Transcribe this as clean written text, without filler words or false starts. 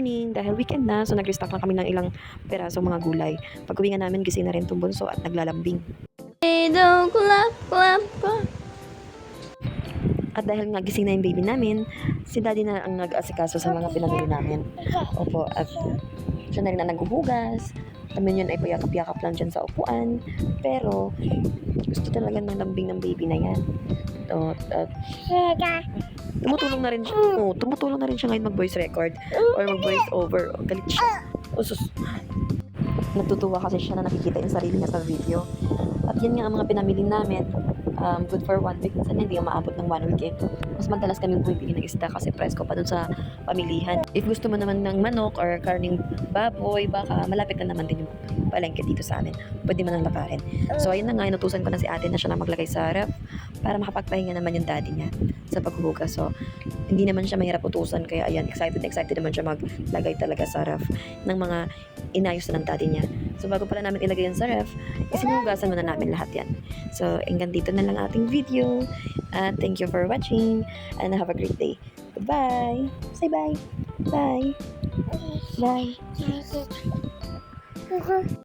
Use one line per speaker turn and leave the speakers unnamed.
morning, dahil weekend na, so nag-restock lang kami ng ilang peraso mga gulay. Pag uwi nga namin, gising na rin itong bunso at naglalambing. At dahil nga gising na yung baby namin, si daddy na ang nag-asikaso sa mga pinamili namin. Opo, at siya na rin ang naghuhugas. Kami yun ay payakap-yakap lang dyan sa upuan. Pero, gusto talaga ng lambing ng baby na yan. Tumutulong na rin siya. Tumutulong na rin siya ngayon mag-voice record or mag-voice over. Galit siya. Natutuwa kasi siya na nakikita yung sarili niya sa video. At yan nga ang mga pinamili namin. Good for 1 week. Minsan hindi maabot ng 1 week eh. Mas madalas kami bumibili ng isda kasi presko pa dun sa pamilihan. If gusto mo naman ng manok or karning baboy, baka malapit na naman din yung palengke dito sa amin. Pwede mo nang lakarin. So ayun na nga, inutusan ko na si ate na siya na maglagay sa ref para makapagpahinga naman yung daddy niya sa paghuhugas. So hindi naman siya mahirap utusan, kaya ayan, excited naman siya maglagay talaga sa ref ng mga inayos na ng daddy niya. So bago pala namin ilagay yan sa ref, isinugasan muna namin lahat yan. So hanggang dito na lang ating video. Thank you for watching and have a great day. Goodbye. Say bye. Bye. Bye.